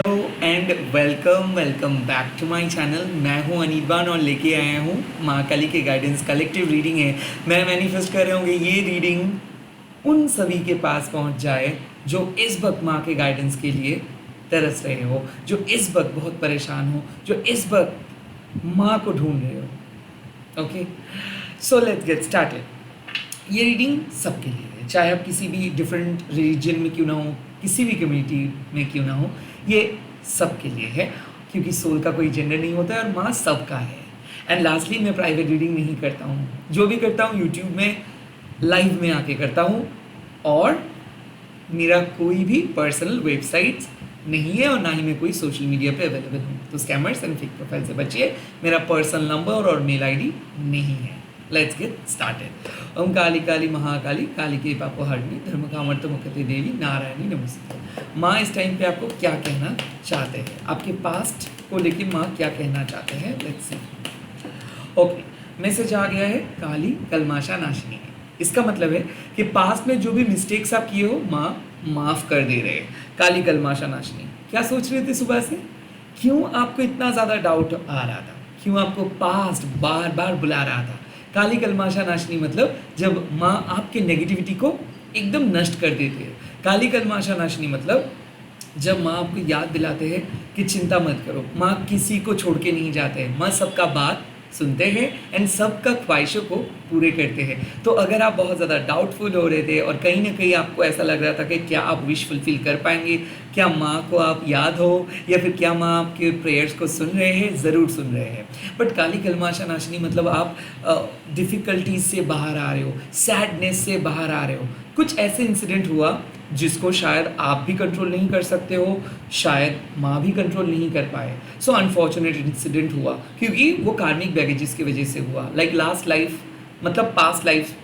Hello and welcome back to my channel. मैं हूं अनिर्बान और लेके आया हूं माँ काली के गाइडेंस। कलेक्टिव रीडिंग है। मैं मैनिफेस्ट कर रहा हूँ कि ये रीडिंग उन सभी के पास पहुंच जाए जो इस वक्त माँ के गाइडेंस के लिए तरस रहे हो, जो इस वक्त बहुत परेशान हो, जो इस वक्त माँ को ढूंढ रहे हो। Okay, so let's get started. ये रीडिंग सबके लिए है, चाहे आप किसी भी डिफरेंट रिलीजन में क्यों ना हो, किसी भी कम्युनिटी में क्यों ना हो, ये सबके लिए है क्योंकि सोल का कोई जेंडर नहीं होता है और माँ सबका है। एंड लास्टली, मैं प्राइवेट रीडिंग नहीं करता हूँ, जो भी करता हूँ यूट्यूब में लाइव में आके करता हूँ और मेरा कोई भी पर्सनल वेबसाइट्स नहीं है और ना ही मैं कोई सोशल मीडिया पे अवेलेबल हूँ। तो स्कैमर्स एंड फेक प्रोफाइल से बचिए। मेरा पर्सनल नंबर और मेल आईडी नहीं है। Let's get started. Om Kali Kali Mahakali Kali के पापो हरणी धर्म कामर्थ मुखते देवी नारायणी नमस्ते। माँ इस टाइम पे आपको क्या कहना चाहते हैं, आपके पास्ट को लेके माँ क्या कहना चाहते हैं, लेट्स सी। ओके, मैसेज आ गया है काली कलमाशा नाशिनी। इसका मतलब है कि पास्ट में जो भी मिस्टेक्स आप किए हो माँ माफ़ कर दे रहे हैं। काली कलमाशा नाशिनी, क्या सोच रहे थे सुबह से? क्यों आपको इतना ज़्यादा डाउट आ रहा था? क्यों आपको पास्ट बार बार बुला रहा था? काली कलमाशा नाशिनी मतलब जब माँ आपके नेगेटिविटी को एकदम नष्ट कर देते हैं। काली कलमाशा नाशिनी मतलब जब माँ आपको याद दिलाते हैं कि चिंता मत करो, माँ किसी को छोड़ के नहीं जाते हैं, माँ सबका बात सुनते हैं एंड सबका ख्वाहिशों को पूरे करते हैं। तो अगर आप बहुत ज़्यादा डाउटफुल हो रहे थे और कहीं ना कहीं आपको ऐसा लग रहा था कि क्या आप विश फुलफिल कर पाएंगे, क्या माँ को आप याद हो या फिर क्या माँ आपके प्रेयर्स को सुन रहे हैं, ज़रूर सुन रहे हैं। बट काली कलमाशा नाशिनी मतलब आप डिफ़िकल्टीज से बाहर आ रहे हो, सैडनेस से बाहर आ रहे हो। कुछ ऐसे इंसिडेंट हुआ जिसको शायद आप भी कंट्रोल नहीं कर सकते हो, शायद माँ भी कंट्रोल नहीं कर पाए। सो अनफॉर्चुनेट इंसिडेंट हुआ क्योंकि वो कार्मिक बैगेजेस की वजह से हुआ। लाइक लास्ट लाइफ मतलब पास्ट लाइफ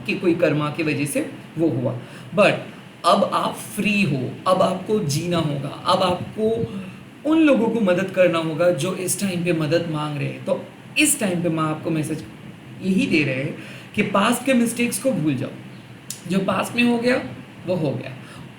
की कोई कर्मा की वजह से वो हुआ। बट अब आप फ्री हो, अब आपको जीना होगा, अब आपको उन लोगों को मदद करना होगा जो इस टाइम पे मदद मांग रहे हैं। तो इस टाइम पे माँ आपको मैसेज यही दे रहे हैं कि पास्ट के मिस्टेक्स को भूल जाओ। जो पास्ट में हो गया वो हो गया,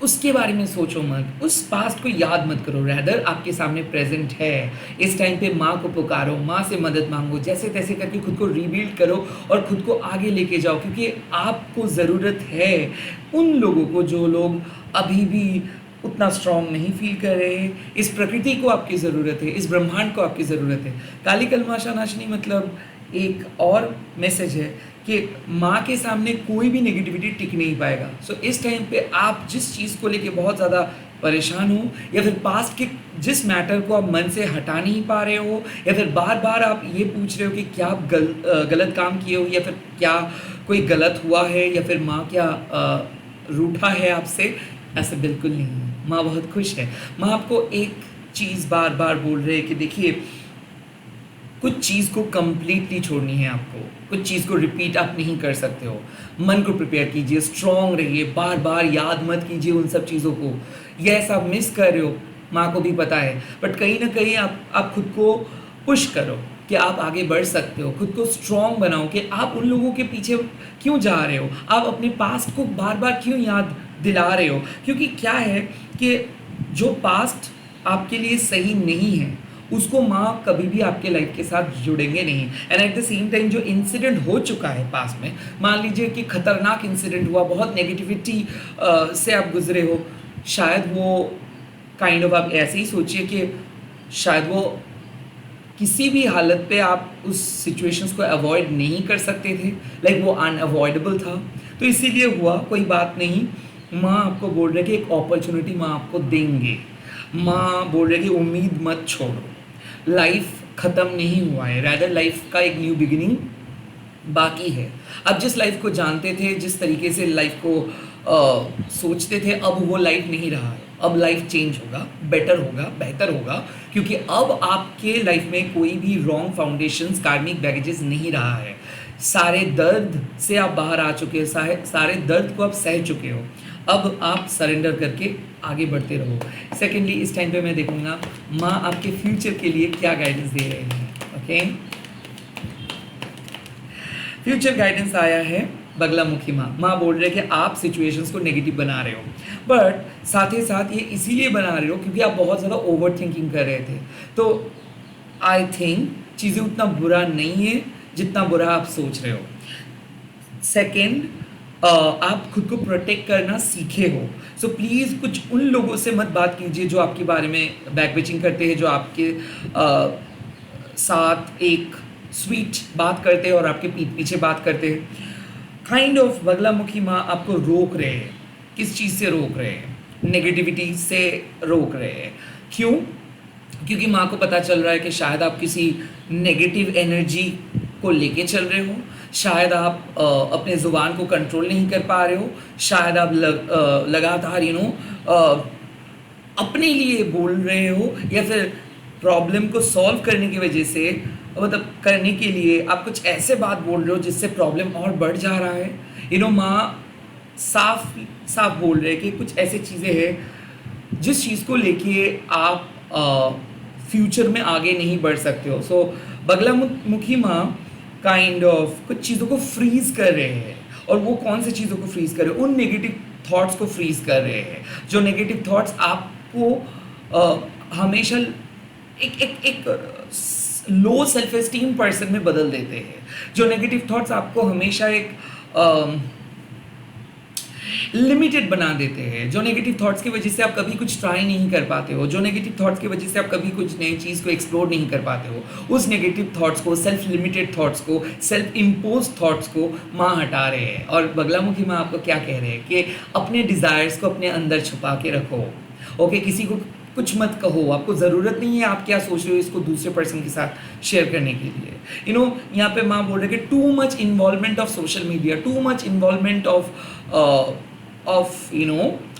उसके बारे में सोचो मत, उस पास्ट को याद मत करो। रैदर आपके सामने प्रेजेंट है, इस टाइम पे माँ को पुकारो, माँ से मदद मांगो, जैसे तैसे करके खुद को रीबिल्ड करो और खुद को आगे लेके जाओ। क्योंकि आपको ज़रूरत है उन लोगों को जो लोग अभी भी उतना स्ट्रांग नहीं फील कर रहे हैं। इस प्रकृति को आपकी ज़रूरत है, इस ब्रह्मांड को आपकी ज़रूरत है। काली कलमाशा नाशिनी मतलब एक और मैसेज है कि माँ के सामने कोई भी नेगेटिविटी टिक नहीं पाएगा। सो इस टाइम पे आप जिस चीज़ को लेके बहुत ज़्यादा परेशान हो या फिर पास्ट के जिस मैटर को आप मन से हटा नहीं पा रहे हो या फिर बार बार आप ये पूछ रहे हो कि क्या आप गलत काम किए हो या फिर क्या कोई गलत हुआ है या फिर माँ क्या रूठा है आपसे, ऐसा बिल्कुल नहीं है। माँ बहुत खुश है। माँ आपको एक चीज़ बार बार बोल रहे हैं कि देखिए, कुछ चीज़ को कंप्लीटली छोड़नी है आपको, कुछ चीज़ को रिपीट आप नहीं कर सकते हो। मन को प्रिपेयर कीजिए, स्ट्रॉन्ग रहिए, बार बार याद मत कीजिए उन सब चीज़ों को। यस, आप मिस कर रहे हो, माँ को भी पता है, बट कहीं ना कहीं आप खुद को पुश करो कि आप आगे बढ़ सकते हो। खुद को स्ट्रॉन्ग बनाओ कि आप उन लोगों के पीछे क्यों जा रहे हो, आप अपने पास्ट को बार बार क्यों याद दिला रहे हो। क्योंकि क्या है कि जो पास्ट आपके लिए सही नहीं है उसको माँ कभी भी आपके लाइफ के साथ जुड़ेंगे नहीं। And eight the same time जो इंसिडेंट हो चुका है पास में, मान लीजिए कि खतरनाक इंसिडेंट हुआ, बहुत नेगेटिविटी से आप गुजरे हो, शायद वो काइंड ऑफ आप ऐसे ही सोचिए कि शायद वो किसी भी हालत पे आप उस सिचुएशंस को अवॉइड नहीं कर सकते थे, लाइक वो अनअवॉइडेबल था। तो इसीलिए हुआ, कोई बात नहीं। माँ आपको बोल रहे कि एक अपॉर्चुनिटी माँ आपको देंगे। माँ बोल रहे कि उम्मीद मत छोड़ो, लाइफ ख़त्म नहीं हुआ है, रैदर लाइफ का एक न्यू बिगिनिंग बाकी है। अब जिस लाइफ को जानते थे, जिस तरीके से लाइफ को सोचते थे, अब वो लाइफ नहीं रहा है। अब लाइफ चेंज होगा, बेटर होगा, बेहतर होगा, क्योंकि अब आपके लाइफ में कोई भी रॉन्ग फाउंडेशंस, कार्मिक बैगेजेस नहीं रहा है। सारे दर्द से आप बाहर आ चुके हैं, सारे दर्द को आप सह चुके हो। अब आप सरेंडर करके आगे बढ़ते रहो। सेकेंडली, इस टाइम पे मैं देखूंगा माँ आपके फ्यूचर के लिए क्या गाइडेंस दे रहे हैं। ओके, फ्यूचर गाइडेंस आया है बगलामुखी माँ। माँ बोल रहे हैं कि आप सिचुएशंस को नेगेटिव बना रहे हो, बट साथ ही साथ ये इसीलिए बना रहे हो क्योंकि आप बहुत ज़्यादा ओवर थिंकिंग कर रहे थे। तो आई थिंक चीज़ें उतना बुरा नहीं है जितना बुरा आप सोच रहे हो। सेकेंड, आप खुद को प्रोटेक्ट करना सीखे हो। सो प्लीज़ कुछ उन लोगों से मत बात कीजिए जो आपके बारे में बैक बिचिंग करते हैं, जो आपके साथ एक स्वीट बात करते हैं और आपके पीठ पीछे बात करते हैं। काइंड ऑफ बगलामुखी माँ आपको रोक रहे हैं। किस चीज़ से रोक रहे हैं? नेगेटिविटी से रोक रहे हैं। क्यों? क्योंकि माँ को पता चल रहा है कि शायद आप किसी नेगेटिव एनर्जी को लेके चल रहे हो, शायद आप अपने ज़ुबान को कंट्रोल नहीं कर पा रहे हो, शायद आप लगातार अपने लिए बोल रहे हो, या फिर प्रॉब्लम को सॉल्व करने की वजह से, मतलब करने के लिए आप कुछ ऐसे बात बोल रहे हो जिससे प्रॉब्लम और बढ़ जा रहा है। माँ साफ साफ बोल रहे हैं कि कुछ ऐसी चीज़ें हैं जिस चीज़ को लेके आप फ्यूचर में आगे नहीं बढ़ सकते हो। सो बगलामुखी माँ काइंड ऑफ कुछ चीज़ों को फ्रीज कर रहे हैं। और वो कौन सी चीज़ों को फ्रीज कर रहे हैं? उन नेगेटिव थॉट्स को फ्रीज कर रहे हैं। जो नेगेटिव थॉट्स आपको हमेशा एक लो सेल्फ एस्टीम पर्सन में बदल देते हैं। जो नेगेटिव थॉट्स आपको हमेशा एक लिमिटेड बना देते हैं। जो नेगेटिव थॉट्स की वजह से आप कभी कुछ ट्राई नहीं कर पाते हो, जो नेगेटिव थॉट्स की वजह से आप कभी कुछ नई चीज़ को एक्सप्लोर नहीं कर पाते हो, उस नेगेटिव थॉट्स को, सेल्फ लिमिटेड थॉट्स को, सेल्फ इम्पोज थॉट्स को माँ हटा रहे हैं। और बगलामुखी माँ आपको क्या कह रहे हैं कि अपने डिज़ायर्स को अपने अंदर छुपा के रखो। ओके, किसी को कुछ मत कहो। आपको ज़रूरत नहीं है आप क्या सोच रहे हो इसको दूसरे पर्सन के साथ शेयर करने के लिए। यहाँ पे माँ बोल रहे हैं कि too much involvement of social media, too much involvement of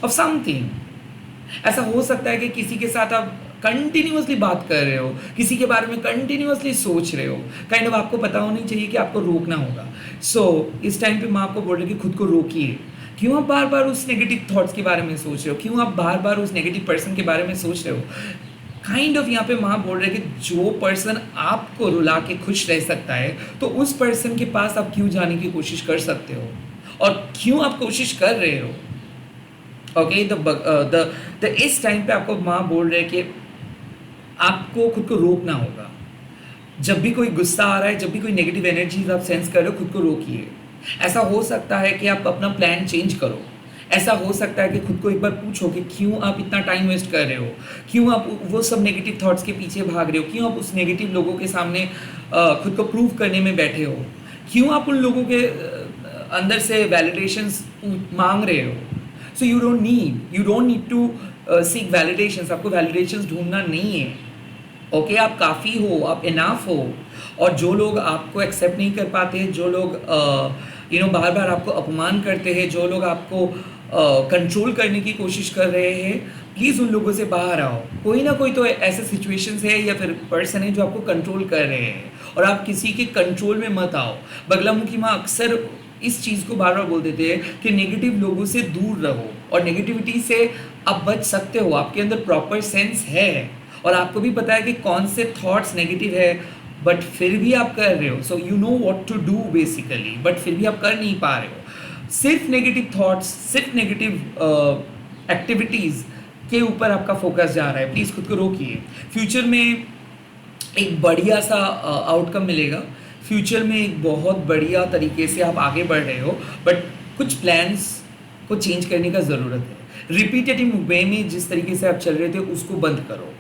something. ऐसा हो सकता है कि किसी के साथ आप कंटिन्यूअसली बात कर रहे हो, किसी के बारे में कंटिन्यूअसली सोच रहे हो, काइंड ऑफ आपको पता होनी चाहिए कि आपको रोकना होगा। सो इस टाइम पे माँ आपको बोल रही है कि खुद को रोकिए। क्यों आप बार बार उस नेगेटिव थॉट्स के बारे में सोच रहे हो? क्यों आप बार बार उस नेगेटिव पर्सन के बारे में सोच रहे हो? काइंड ऑफ यहाँ पे माँ बोल रहे हैं कि जो पर्सन आपको रुला के खुश रह सकता है, तो उस पर्सन के पास आप क्यों जाने की कोशिश कर सकते हो, और क्यों आप कोशिश कर रहे हो? ओके, द इस टाइम पे आपको माँ बोल रहे हैं कि आपको खुद को रोकना होगा। जब भी कोई गुस्सा आ रहा है, जब भी कोई नेगेटिव एनर्जीज आप सेंस कर रहे हो, खुद को रोकिए। ऐसा हो सकता है कि आप अपना प्लान चेंज करो। ऐसा हो सकता है कि खुद को एक बार पूछो कि क्यों आप इतना टाइम वेस्ट कर रहे हो, क्यों आप वो सब नेगेटिव थॉट्स के पीछे भाग रहे हो, क्यों आप उस नेगेटिव लोगों के सामने खुद को प्रूव करने में बैठे हो, क्यों आप उन लोगों के अंदर से वैलिडेशंस मांग रहे हो। So you don't need to seek validations. आपको वैलिडेशंस ढूंढना नहीं है। ओके, आप काफ़ी हो, आप इनाफ हो। और जो लोग आपको एक्सेप्ट नहीं कर पाते, जो लोग बार बार आपको अपमान करते हैं, जो लोग आपको कंट्रोल करने की कोशिश कर रहे हैं, प्लीज़ उन लोगों से बाहर आओ। कोई ना कोई तो ऐसे सिचुएशंस है या फिर पर्सन है जो आपको कंट्रोल कर रहे हैं, और आप किसी के कंट्रोल में मत आओ। बगलामुखी माँ अक्सर इस चीज़ को बार बार बोल देते हैं कि नेगेटिव लोगों से दूर रहो, और नेगेटिविटी से आप बच सकते हो। आपके अंदर प्रॉपर सेंस है, और आपको भी पता है कि कौन से थॉट्स नेगेटिव है, बट फिर भी आप कर रहे हो। So you know what to do basically, but फिर भी आप कर नहीं पा रहे हो। सिर्फ नेगेटिव थॉट्स, सिर्फ नेगेटिव एक्टिविटीज़ के ऊपर आपका फोकस जा रहा है। प्लीज़ खुद को रोकिए। फ्यूचर में एक बढ़िया सा आउटकम मिलेगा। फ्यूचर में एक बहुत बढ़िया तरीके से आप आगे बढ़ रहे हो, बट कुछ प्लान्स को चेंज करने का ज़रूरत है। रिपीटेटिव वे में जिस तरीके से आप चल रहे थे उसको बंद करो।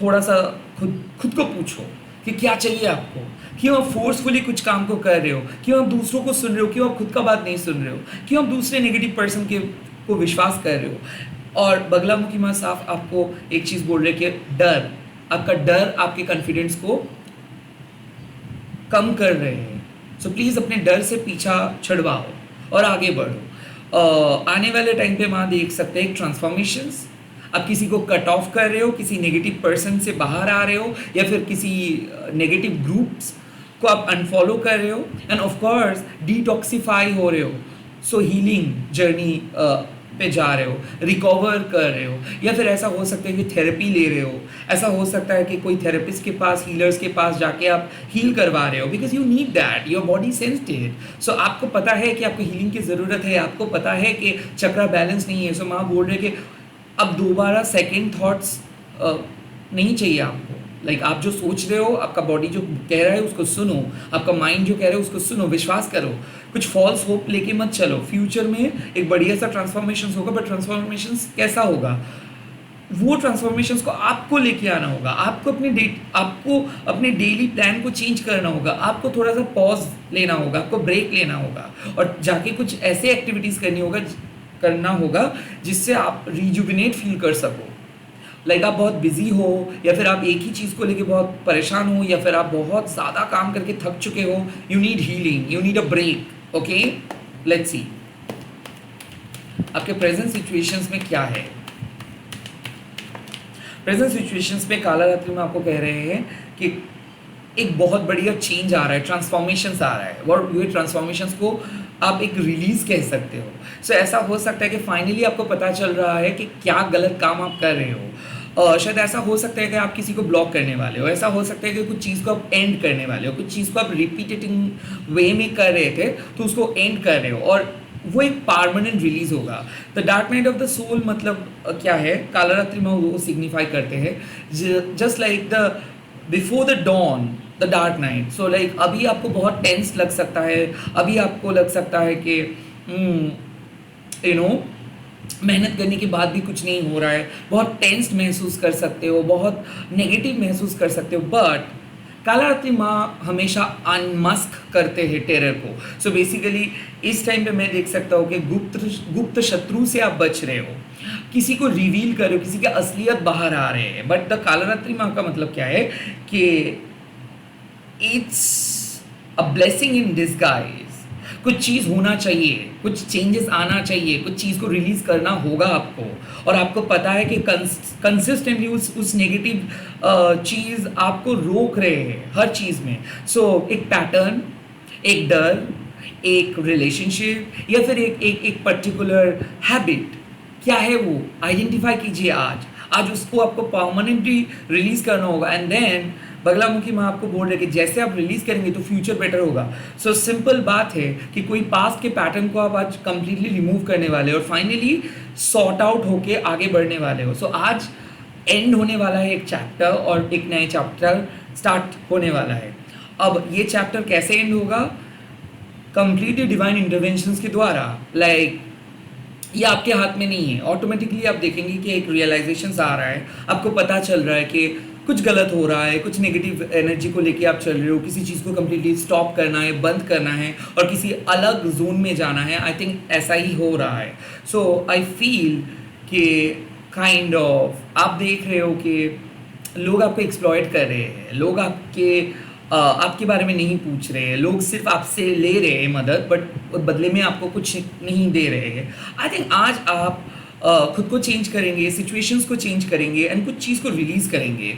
थोड़ा सा खुद को पूछो कि क्या चाहिए आपको। क्यों आप फोर्सफुली कुछ काम को कर रहे हो? क्यों आप दूसरों को सुन रहे हो? क्यों आप खुद का बात नहीं सुन रहे हो? क्यों आप दूसरे नेगेटिव पर्सन को विश्वास कर रहे हो? और बगलामुखी माँ साफ आपको एक चीज़ बोल रहे कि आपका डर आपके कॉन्फिडेंस को कम कर रहे हैं। सो प्लीज़ अपने डर से पीछा छुड़वाओ और आगे बढ़ो। आने वाले टाइम पे माँ देख सकते हैं एक ट्रांसफॉर्मेशंस। आप किसी को कट ऑफ कर रहे हो, किसी नेगेटिव पर्सन से बाहर आ रहे हो, या फिर किसी नेगेटिव ग्रुप्स को आप अनफॉलो कर रहे हो, एंड ऑफ कोर्स डिटॉक्सिफाई हो रहे हो। सो हीलिंग जर्नी पे जा रहे हो, रिकवर कर रहे हो, या फिर ऐसा हो सकता है कि थेरेपी ले रहे हो, ऐसा हो सकता है कि कोई थेरेपिस्ट के पास, हीलर्स के पास जाके आप हील करवा रहे हो, because you need that, your body sensed it. So आपको पता है कि आपको हीलिंग की ज़रूरत है, आपको पता है कि चक्रा बैलेंस नहीं है। सो माँ बोल रहे कि अब दोबारा सेकेंड थाट्स नहीं चाहिए आपको। लाइक आप जो सोच रहे हो, आपका बॉडी जो कह रहा है उसको सुनो, आपका माइंड जो कह रहा है उसको सुनो, विश्वास करो, कुछ फॉल्स होप लेके मत चलो। फ्यूचर में एक बढ़िया सा ट्रांसफॉर्मेशन होगा, बट ट्रांसफॉर्मेशन कैसा होगा, वो ट्रांसफॉर्मेशंस को आपको लेके आना होगा, आपको अपने डेली प्लान को चेंज करना होगा, आपको थोड़ा सा पॉज लेना होगा, आपको ब्रेक लेना होगा और जाके कुछ ऐसे एक्टिविटीज़ करना होगा जिससे आप रिजुविनेट फील कर सको। लाइक आप बहुत बिजी हो, या फिर आप एक ही चीज़ को लेके बहुत परेशान हो, या फिर आप बहुत ज़्यादा काम करके थक चुके हो, you need healing, you need a break. Okay, let's see आपके प्रेजेंट सिचुएशंस में क्या है। प्रेजेंट सिचुएशंस में काला रात्रि में आपको कह रहे हैं कि एक बहुत बढ़िया चेंज आ रहा है, ट्रांसफॉर्मेशंस आ रहा है, और ये ट्रांसफॉर्मेशंस को आप एक रिलीज कह सकते हो। सो ऐसा हो सकता है कि फाइनली आपको पता चल रहा है कि क्या गलत काम आप कर रहे हो। शायद ऐसा हो सकता है कि आप किसी को ब्लॉक करने वाले हो, ऐसा हो सकता है कि कुछ चीज़ को आप एंड करने वाले हो, कुछ चीज़ को आप रिपीटेटिंग वे में कर रहे थे तो उसको एंड कर रहे हो, और वो एक परमानेंट रिलीज होगा। The dark night of the soul मतलब क्या है, काला रात्रि में वो सिग्निफाई करते हैं just like the before the dawn the dark night. So like अभी आपको बहुत टेंस लग सकता है, अभी आपको लग सकता है कि मेहनत करने के बाद भी कुछ नहीं हो रहा है, बहुत टेंस्ड महसूस कर सकते हो, बहुत नेगेटिव महसूस कर सकते हो, बट काला रात्रि माँ हमेशा अनमस्क करते हैं टेरर को। सो बेसिकली इस टाइम पे मैं देख सकता हूँ कि गुप्त शत्रु से आप बच रहे हो, किसी को रिवील कर रहे हो, किसी की असलियत बाहर आ रहे हैं। बट द काला रात्रि माँ का मतलब क्या है कि it's a blessing in disguise. कुछ चीज़ होना चाहिए, कुछ चेंजेस आना चाहिए, कुछ चीज़ को रिलीज करना होगा आपको, और आपको पता है कि कंसिस्टेंटली उस नेगेटिव चीज़ आपको रोक रहे हैं हर चीज़ में। सो एक पैटर्न, एक डर, एक रिलेशनशिप, या फिर एक पर्टिकुलर हैबिट, क्या है वो आइडेंटिफाई कीजिए आज उसको आपको परमानेंटली रिलीज करना होगा। एंड देन बगलामुखी माँ आपको बोल रहे कि जैसे आप रिलीज करेंगे तो फ्यूचर बेटर होगा। सो सिंपल बात है कि कोई पास्ट के पैटर्न को आप आज कंप्लीटली रिमूव करने वाले हो और फाइनली सॉर्ट आउट होके आगे बढ़ने वाले हो। सो आज एंड होने वाला है एक चैप्टर और एक नया चैप्टर स्टार्ट होने वाला है। अब ये चैप्टर कैसे एंड होगा, कंप्लीटली डिवाइन इंटरवेंशंस के द्वारा। लाइक ये आपके हाथ में नहीं है, ऑटोमेटिकली आप देखेंगे कि एक रियलाइजेशन आ रहा है, आपको पता चल रहा है कि कुछ गलत हो रहा है, कुछ नेगेटिव एनर्जी को लेके आप चल रहे हो, किसी चीज़ को कम्प्लीटली स्टॉप करना है, बंद करना है और किसी अलग जोन में जाना है। आई थिंक ऐसा ही हो रहा है। सो आई फील कि काइंड ऑफ आप देख रहे हो कि लोग आपको एक्सप्लॉइट कर रहे हैं, लोग आपके बारे में नहीं पूछ रहे हैं, लोग सिर्फ आपसे ले रहे हैं मदद, बट बदले में आपको कुछ नहीं दे रहे हैं। आई थिंक आज आप खुद को चेंज करेंगे, सिचुएशंस को चेंज करेंगे एंड कुछ चीज़ को रिलीज़ करेंगे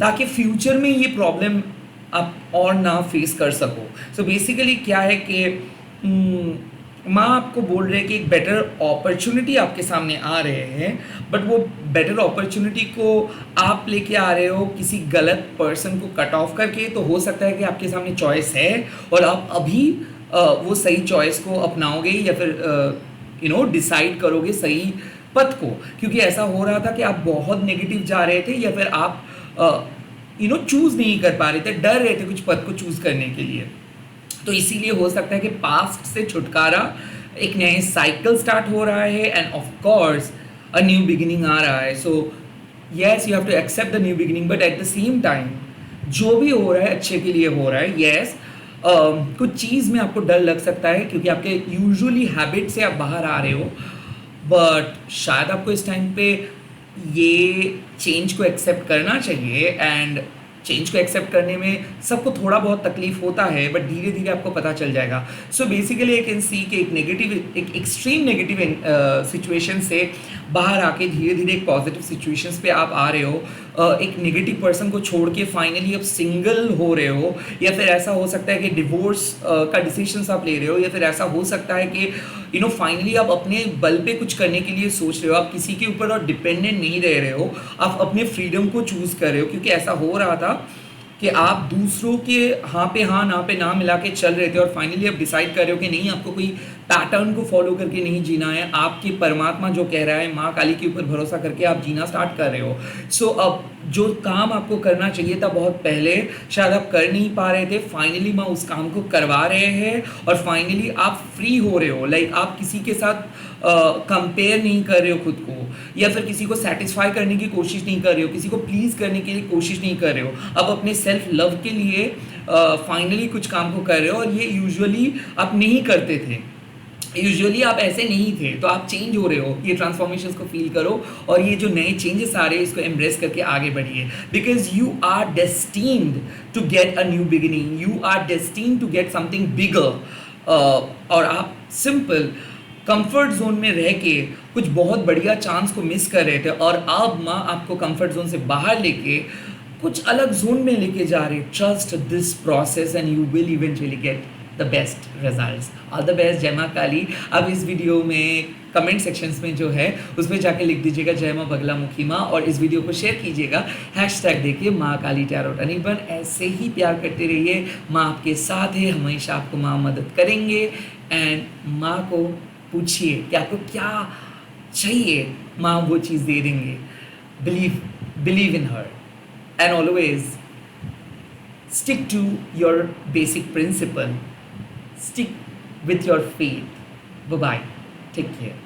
ताकि फ्यूचर में ये प्रॉब्लम आप और ना फेस कर सको। सो बेसिकली क्या है कि माँ आपको बोल रहे हैं कि एक बेटर अपॉर्चुनिटी आपके सामने आ रहे हैं, बट वो बेटर अपॉर्चुनिटी को आप लेके आ रहे हो किसी गलत पर्सन को कट ऑफ करके। तो हो सकता है कि आपके सामने चॉइस है और आप अभी वो सही चॉइस को अपनाओगे या फिर डिसाइड करोगे सही पथ को, क्योंकि ऐसा हो रहा था कि आप बहुत नेगेटिव जा रहे थे या फिर आप चूज़ नहीं कर पा रहे थे, डर रहे थे कुछ पथ को चूज़ करने के लिए। तो इसीलिए हो सकता है कि पास्ट से छुटकारा, एक नए साइकिल स्टार्ट हो रहा है and of course a new beginning आ रहा है। So yes, you have to accept the new beginning, but at the same time जो भी हो रहा है अच्छे के लिए हो रहा है। येस, कुछ चीज़ में आपको डर लग सकता है क्योंकि आपके यूजुअली हैबिट से आप बाहर आ रहे हो, बट शायद आपको इस टाइम पे ये चेंज को एक्सेप्ट करना चाहिए। एंड चेंज को एक्सेप्ट करने में सबको थोड़ा बहुत तकलीफ होता है, बट धीरे धीरे आपको पता चल जाएगा। So basically I can see कि एक एक्सट्रीम नेगेटिव सिचुएशन से बाहर आके धीरे धीरे एक पॉजिटिव सिचुएशंस पे आप आ रहे हो। एक नेगेटिव पर्सन को छोड़ के फाइनली अब सिंगल हो रहे हो, या फिर ऐसा हो सकता है कि डिवोर्स का डिसीजंस आप ले रहे हो, या फिर ऐसा हो सकता है कि फाइनली आप अपने बल पे कुछ करने के लिए सोच रहे हो, आप किसी के ऊपर और डिपेंडेंट नहीं रह रहे हो, आप अपने फ्रीडम को चूज़ कर रहे हो। क्योंकि ऐसा हो रहा था कि आप दूसरों के हाँ पे हाँ ना पे ना मिला के चल रहे थे और फाइनली आप डिसाइड कर रहे हो कि नहीं, आपको कोई पैटर्न को फॉलो करके नहीं जीना है, आपके परमात्मा जो कह रहा है, माँ काली के ऊपर भरोसा करके आप जीना स्टार्ट कर रहे हो। सो अब जो काम आपको करना चाहिए था बहुत पहले, शायद आप कर नहीं पा रहे थे, फाइनली माँ उस काम को करवा रहे हैं और फाइनली आप फ्री हो रहे हो। लाइक आप किसी के साथ कंपेयर नहीं कर रहे हो खुद को, या फिर किसी को सेटिस्फाई करने की कोशिश नहीं कर रहे हो, किसी को प्लीज़ करने की कोशिश नहीं कर रहे हो। अब अपने सेल्फ लव के लिए फाइनली कुछ काम को कर रहे हो, और ये यूजुअली आप नहीं करते थे, यूजुअली आप ऐसे नहीं थे। तो आप चेंज हो रहे हो, ये ट्रांसफॉर्मेशंस को फील करो और ये जो नए चेंजेस आ रहे हैं इसको एम्ब्रेस करके आगे बढ़िए। Because you are destined to get a new beginning, you are destined to get something bigger. और आप सिंपल कंफर्ट जोन में रह के कुछ बहुत बढ़िया चांस को मिस कर रहे थे, और अब माँ आपको कंफर्ट जोन से बाहर लेके कुछ अलग जोन में लेके जा रहे। Trust this process and you will eventually get the best results. All the best, जय माँ काली। अब इस वीडियो में कमेंट सेक्शंस में जो है उस पर जाके लिख दीजिएगा जय माँ बगलामुखी माँ, और इस वीडियो को शेयर कीजिएगा, हैशटैग देखिए माँ काली टैरोट अनिर्बान। ऐसे ही प्यार करते रहिए, माँ आपके साथ है, हमेशा आपको माँ मदद करेंगे। एंड माँ को पूछिए कि आपको क्या चाहिए, माँ वो चीज़ दे देंगे। Believe in her and always stick to your basic principle, stick with your faith. Bye bye, take care.